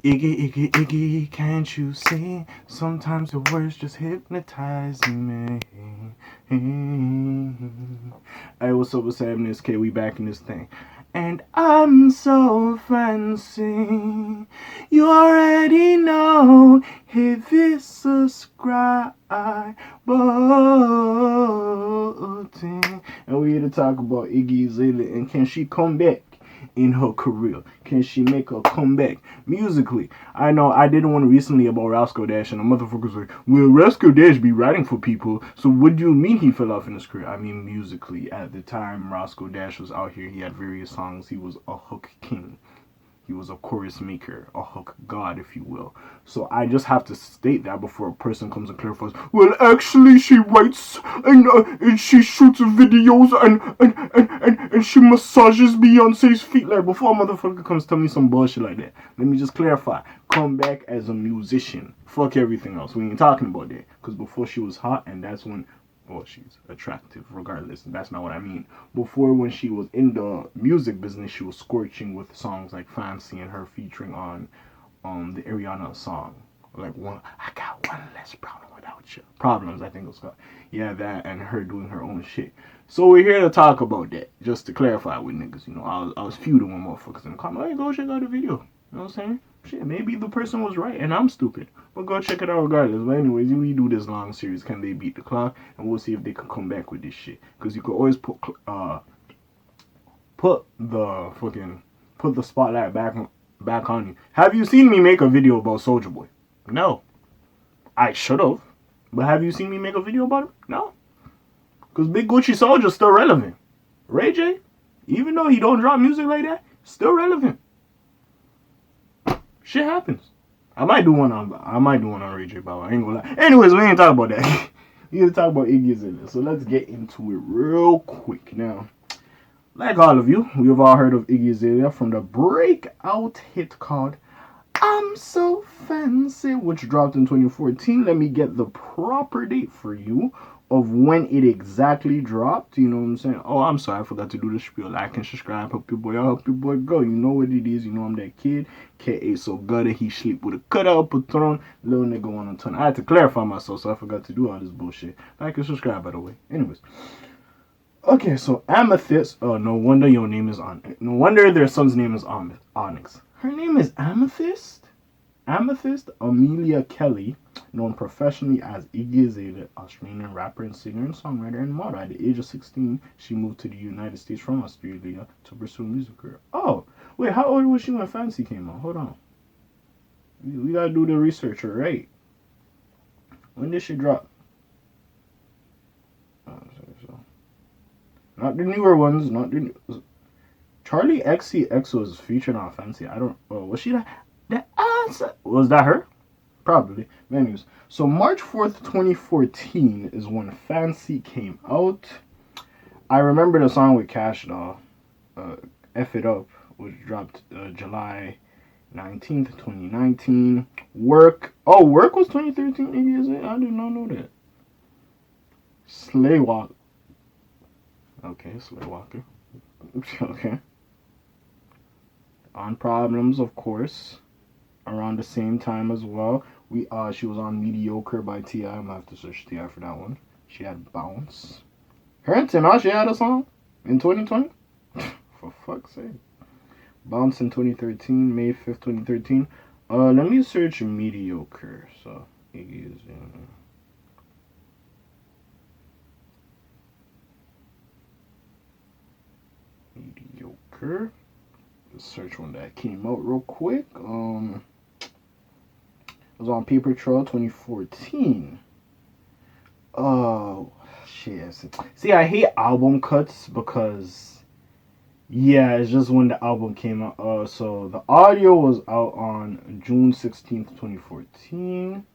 Iggy, Iggy, Iggy, can't you see? Sometimes your words just hypnotize me. Hey, what's up, what's happening? It's K, we back in this thing. And I'm so fancy. You already know. Hit this subscribe button. And we're here to talk about Iggy Azalea and can she come back in her career? Can she make a comeback musically? I know I did one recently about Roscoe Dash, and the motherfuckers were like, well, Roscoe Dash be writing for people, so what do you mean he fell off in his career? I mean, musically. At the time Roscoe Dash was out here, he had various songs. He was a hook king. He was a chorus maker, a hook god, if you will. So I just have to state that before a person comes and clarifies, well, actually, she writes and she shoots videos and she massages Beyonce's feet. Like, before a motherfucker comes tell me some bullshit like that, let me just clarify. Come back as a musician. Fuck everything else. We ain't talking about that. Because before she was hot, and that's when, well, she's attractive regardless. That's not what I mean. Before, when she was in the music business, she was scorching with songs like Fancy and her featuring on the Ariana song. Like, I got one less problem without you. Problems, I think it was called. Yeah, that, and her doing her own shit. So we're here to talk about that. Just to clarify with niggas, you know, I was feuding with motherfuckers in the comments. Hey, go check out the video. You know what I'm saying? Shit, maybe the person was right and I'm stupid. But go check it out regardless. But anyways, we do this long series. Can they beat the clock? And we'll see if they can come back with this shit. Because you could always put the spotlight back on you. Have you seen me make a video about Soulja Boy? No. I should have. But have you seen me make a video about him? No. Because Big Gucci Soldier's still relevant. Ray J, even though he don't drop music like that, still relevant. Shit happens. I might do one on Ray J, but I ain't gonna lie. Anyways, we ain't talking about that. We need to talk about Iggy Azalea. So let's get into it real quick. Now, like all of you, we've all heard of Iggy Azalea from the breakout hit called I'm So Fancy, which dropped in 2014. Let me get the proper date for you of when it exactly dropped. You know what I'm saying? Oh, I'm sorry, I forgot to do the spiel. Like and subscribe, help your boy out, help your boy go. You know what it is. You know I'm that kid. K.A. so gutter, he sleep with a cutout patron. Little nigga on a ton. I had to clarify myself, so I forgot to do all this bullshit. Like and subscribe, by the way. Anyways. Okay, so Amethyst. Oh, no wonder your name is on. No wonder their son's name is Onyx. Her name is Amethyst? Amethyst Amelia Kelly, known professionally as Iggy Azalea, Australian rapper and singer and songwriter and model. At the age of 16, she moved to the United States from Australia to pursue a music career. Oh, wait, how old was she when Fancy came out? Hold on. We gotta do the research, right? When did she drop? Oh, so. Not the newer ones, not the new. Charlie XCX was featured on Fancy. I don't. Oh, was she that? Was that her? Probably. Anyways, so March 4th, 2014 is when Fancy came out. I remember the song with Cash Doll, F It Up, which dropped July 19th, 2019. Work. Oh, Work was 2013. I did not know that. Slaywalk. Okay, Slaywalker. Okay. On Problems, of course. Around the same time as well. She was on Mediocre by T.I. I'm gonna have to search T.I. for that one. She had Bounce. Her and Tinashe had a song in 2020. For fuck's sake. Bounce in 2013, May 5th, 2013. Let me search Mediocre. So Iggy is in Mediocre. Let's search one that came out real quick. It was on Paper Trail 2014. Oh, shit. See, I hate album cuts because, yeah, it's just when the album came out. So the audio was out on June 16th, 2014.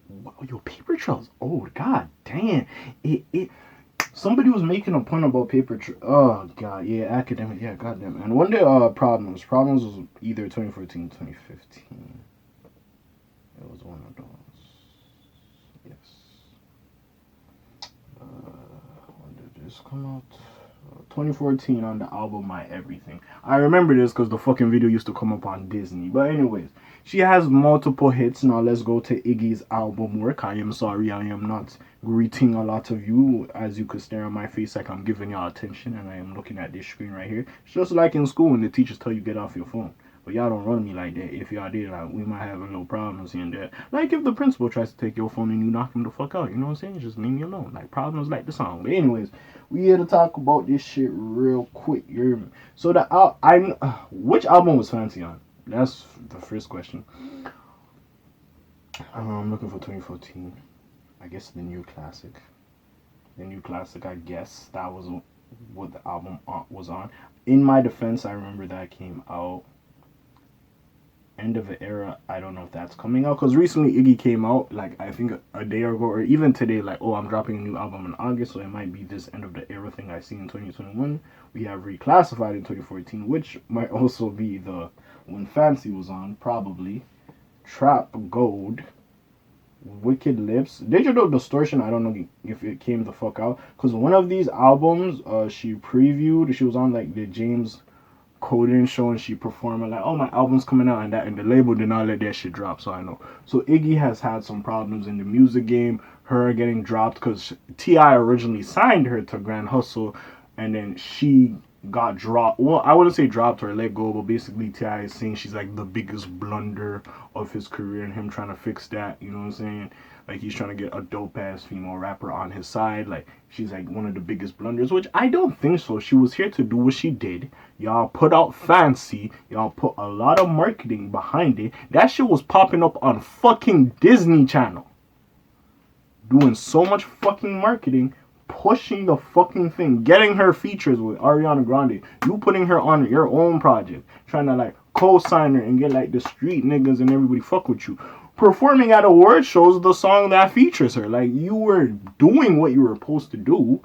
Wow, yo, Paper Trail's old. God damn. Somebody was making a point about Paper Trail. Oh, God. Yeah, academic. Yeah, goddamn. And one day, Problems. Problems was either 2014 2015. It was one of those. Yes. When did this come out? 2014 on the album My Everything. I remember this because the fucking video used to come up on Disney. But anyways, She has multiple hits. Now let's go to Iggy's album work. I am sorry, I am not greeting a lot of you. As you could stare at my face like I'm giving y'all attention, and I am looking at this screen right here. It's just like in school when the teachers tell you get off your phone. But y'all don't run me like that. If y'all did, we might have a little problems here and there. Like if the principal tries to take your phone and you knock him the fuck out, you know what I'm saying? Just leave me alone. Like problems like the song. But anyways, we here to talk about this shit real quick. You hear me? So which album was Fancy on? That's the first question. I'm looking for 2014. I guess the new classic. The new classic. I guess that was what the album was on. In my defense, I remember that came out end of an era. I don't know if that's coming out because recently Iggy came out like I think a day ago or even today like, oh, I'm dropping a new album in August, so it might be this end of the era thing I see in 2021. We have Reclassified in 2014, which might also be the when Fancy was on, probably. Trap Gold, Wicked Lips, Digital Distortion. I don't know if it came the fuck out because one of these albums she previewed. She was on like the James Corden show and she performed like, oh, my album's coming out, and the label did not let that shit drop. So I know. So Iggy has had some problems in the music game. Her getting dropped because T.I. originally signed her to Grand Hustle, and then she got dropped. Well, I wouldn't say dropped or let go, but basically T.I. is saying she's like the biggest blunder of his career and him trying to fix that. You know what I'm saying? Like he's trying to get a dope ass female rapper on his side. Like she's like one of the biggest blunders, which I don't think so. She was here to do what she did. Y'all put out Fancy. Y'all put a lot of marketing behind it. That shit was popping up on fucking Disney Channel. Doing so much fucking marketing, pushing the fucking thing, getting her features with Ariana Grande. You putting her on your own project, trying to like co-sign her and get like the street niggas and everybody fuck with you. Performing at award shows the song that features her. Like you were doing what you were supposed to do.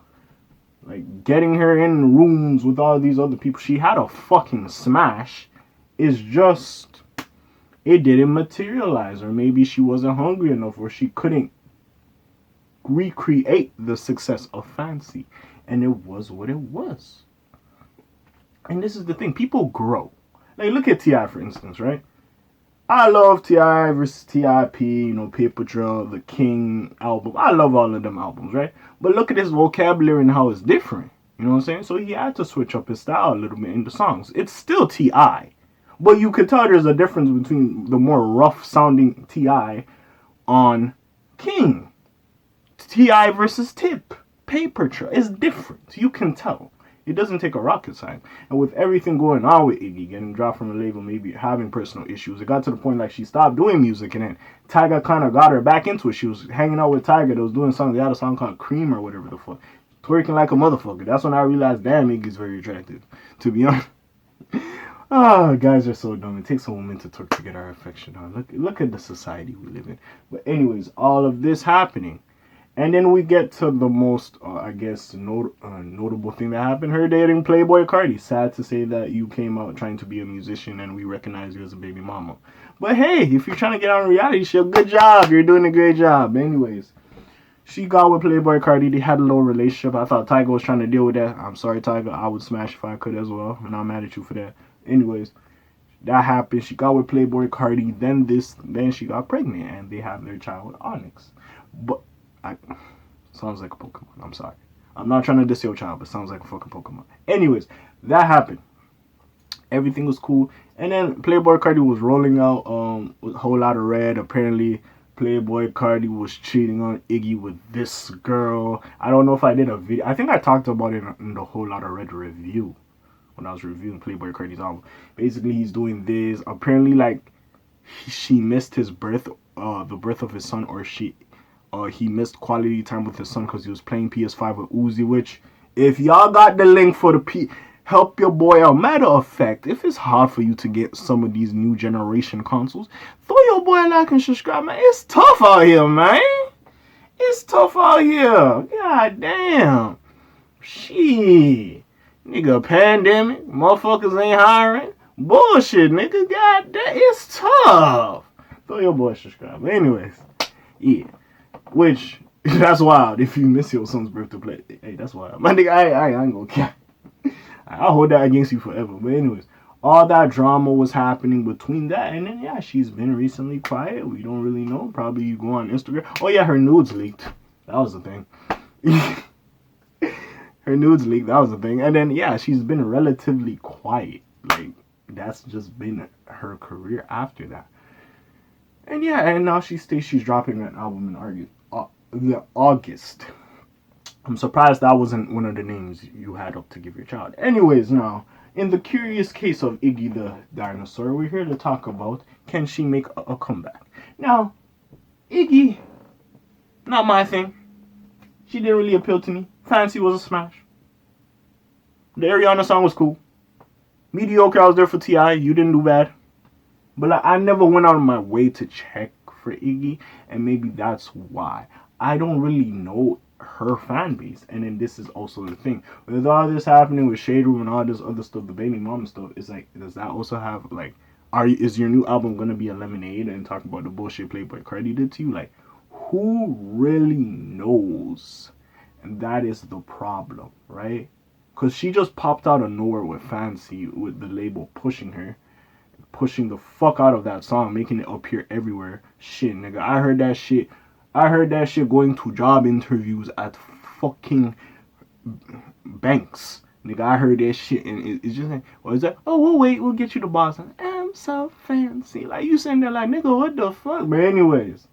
Like getting her in rooms with all these other people. She had a fucking smash. It's just it didn't materialize, or maybe she wasn't hungry enough, or she couldn't recreate the success of Fancy, and it was what it was. And this is the thing, people grow. Like look at T.I. for instance, right? I love T.I. versus T.I.P., you know, Paper Trail, The King album. I love all of them albums, right? But look at his vocabulary and how it's different. You know what I'm saying? So he had to switch up his style a little bit in the songs. It's still T.I., but you could tell there's a difference between the more rough sounding T.I. on King. T.I. versus Tip, Paper Trail is different. You can tell. It doesn't take a rocket science. And with everything going on with Iggy, getting dropped from a label, maybe having personal issues, it got to the point like she stopped doing music, and then Tyga kind of got her back into it. She was hanging out with Tyga. They was doing something. They had a song called Cream or whatever the fuck. Twerking like a motherfucker. That's when I realized, damn, Iggy's very attractive. To be honest. Oh, guys are so dumb. It takes a woman to twerk to get our affection on. Look at the society we live in. But anyways, all of this happening. And then we get to the most, I guess, notable thing that happened. Her dating Playboy Cardi. Sad to say that you came out trying to be a musician and we recognize you as a baby mama. But hey, if you're trying to get on a reality show, good job. You're doing a great job. Anyways, she got with Playboy Cardi. They had a little relationship. I thought Tyga was trying to deal with that. I'm sorry, Tyga. I would smash if I could as well. I'm not mad at you for that. Anyways, that happened. She got with Playboy Cardi. Then she got pregnant. And they have their child, Onyx. But sounds like a Pokemon. I'm sorry. I'm not trying to diss your child, but sounds like a fucking Pokemon. Anyways, that happened. Everything was cool. And then Playboy Cardi was rolling out with a whole lot of red. Apparently, Playboy Cardi was cheating on Iggy with this girl. I don't know if I did a video. I think I talked about it in the Whole Lot of Red review when I was reviewing Playboy Cardi's album. Basically, he's doing this. Apparently, like, she missed his birth, the birth of his son, or he missed quality time with his son because he was playing PS5 with Uzi, which, if y'all got the link for the help your boy out. Matter of fact, if it's hard for you to get some of these new generation consoles, throw your boy a like and subscribe, man. It's tough out here, man. It's tough out here. God damn. Shit. Nigga, pandemic. Motherfuckers ain't hiring. Bullshit, nigga. God damn. It's tough. Throw your boy a subscribe. Anyways, yeah. Which, that's wild. If you miss your son's birthday play, hey, that's wild. My nigga, I ain't gonna care. I'll hold that against you forever. But anyways, all that drama was happening between that, and then yeah, she's been recently quiet. We don't really know. Probably you go on Instagram. Oh yeah, her nudes leaked. That was the thing. Her nudes leaked. That was the thing. And then yeah, she's been relatively quiet. Like that's just been her career after that. And yeah, and now she states she's dropping an album in August. I'm surprised that wasn't one of the names you had up to give your child. Anyways, now, in the curious case of Iggy the dinosaur, we're here to talk about, can she make a comeback? Now, Iggy, not my thing. She didn't really appeal to me. Fancy was a smash. The Ariana song was cool. Mediocre, I was there for T.I. You didn't do bad. But like, I never went out of my way to check for Iggy, and maybe that's why. I don't really know her fan base. And then this is also the thing. With all this happening with Shade Room and all this other stuff, the baby mama stuff, it's like, does that also have, like, is your new album going to be a lemonade and talk about the bullshit Playboy Cardi did to you? Like, who really knows? And that is the problem, right? Because she just popped out of nowhere with Fancy, with the label pushing her. Pushing the fuck out of that song, making it appear everywhere. Shit, nigga. I heard that shit going to job interviews at fucking banks. Nigga, I heard that shit and it's just like, what is that? Oh, we'll wait. We'll get you the boss. I'm so fancy. Like, you sitting there like, nigga, what the fuck? But anyways,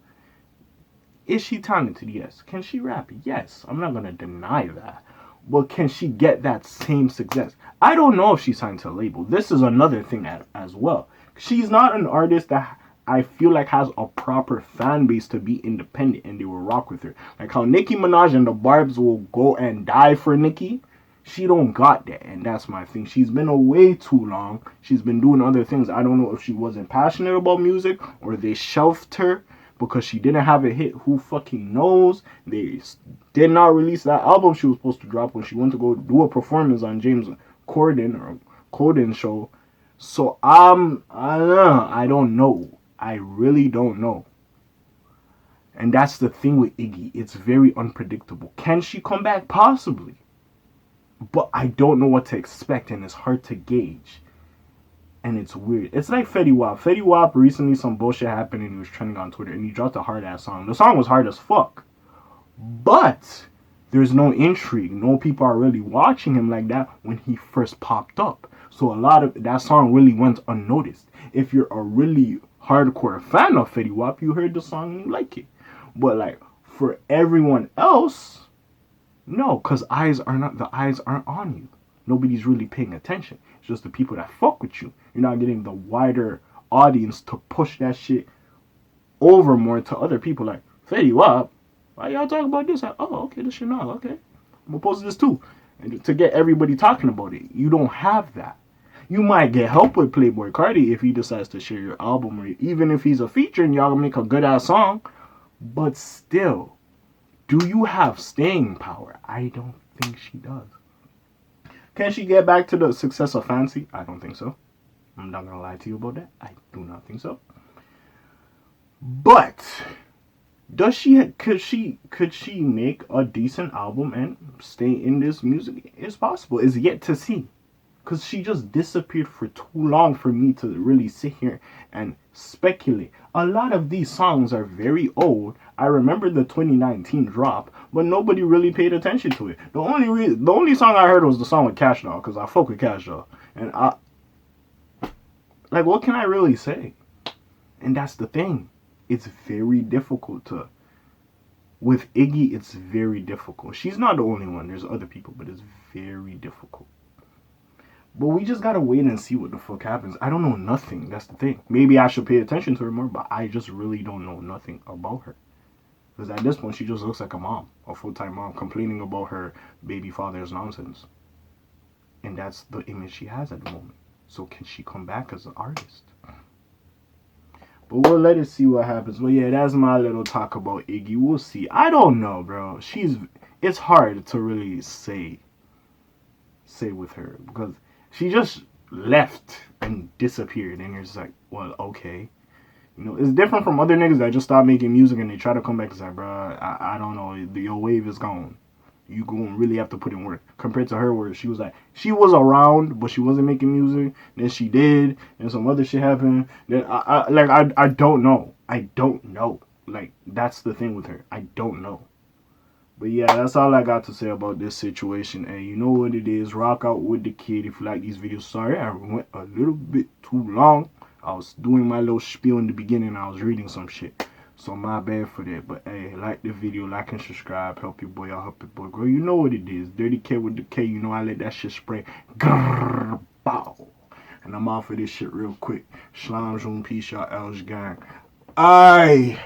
is she talented? Yes. Can she rap? Yes. I'm not going to deny that. But can she get that same success? I don't know if she's signed to a label. This is another thing as well. She's not an artist that I feel like has a proper fan base to be independent and they will rock with her. Like how Nicki Minaj and the Barbs will go and die for Nicki. She don't got that, and that's my thing. She's been away too long. She's been doing other things. I don't know if she wasn't passionate about music or they shelved her because she didn't have a hit. Who fucking knows? They did not release that album she was supposed to drop when she went to go do a performance on James Corden's show. So I don't know. I really don't know. And that's the thing with Iggy. It's very unpredictable. Can she come back? Possibly. But I don't know what to expect, and it's hard to gauge. And it's weird. It's like Fetty Wap. Fetty Wap, recently some bullshit happened and he was trending on Twitter and he dropped a hard ass song. The song was hard as fuck. But there's no intrigue. No people are really watching him like that when he first popped up. So a lot of that song really went unnoticed. If you're a really hardcore fan of Fetty Wap, you heard the song and you like it. But like for everyone else, no, because the eyes aren't on you. Nobody's really paying attention. It's just the people that fuck with you. You're not getting the wider audience to push that shit over more to other people. Like, Fetty Wap, why y'all talking about this? Like, oh, okay, this shit now, okay. I'm gonna post this too. And to get everybody talking about it. You don't have that. You might get help with Playboy Cardi if he decides to share your album, or even if he's a feature and y'all make a good ass song. But still, do you have staying power? I don't think she does. Can she get back to the success of Fancy? I don't think so. I'm not gonna lie to you about that. I do not think so. But could she make a decent album and stay in this music? It's possible. It's yet to see. Because she just disappeared for too long for me to really sit here and speculate. A lot of these songs are very old. I remember the 2019 drop, but nobody really paid attention to it. The only song I heard was the song with Cash Doll, because I fuck with Cash Doll. And what can I really say? And that's the thing. It's very difficult to... With Iggy, it's very difficult. She's not the only one. There's other people, but it's very difficult. But we just gotta wait and see what the fuck happens. I don't know nothing. That's the thing. Maybe I should pay attention to her more, but I just really don't know nothing about her. Because at this point, she just looks like a mom, a full-time mom, complaining about her baby father's nonsense. And that's the image she has at the moment. So can she come back as an artist? But we'll let it see what happens. But yeah, that's my little talk about Iggy. We'll see. I don't know, bro. It's hard to really say with her, because she just left and disappeared, and you're just like, well, okay. You know, it's different from other niggas that just stop making music and they try to come back and say, bro, I don't know, your wave is gone. you gonna really have to put in work. Compared to her, where she was like, she was around, but she wasn't making music. Then she did, and some other shit happened. Then I don't know. I don't know. Like, that's the thing with her. I don't know. But yeah, that's all I got to say about this situation. And you know what it is. Rock out with the kid if you like these videos. Sorry, I went a little bit too long. I was doing my little spiel in the beginning. I was reading some shit. So my bad for that. But hey, like the video, like and subscribe. Help your boy out, help your boy grow. You know what it is. Dirty K with the K. You know I let that shit spray. Grrr, bow. And I'm off of this shit real quick. Slimes on peace, y'all. Elge gang. Aye.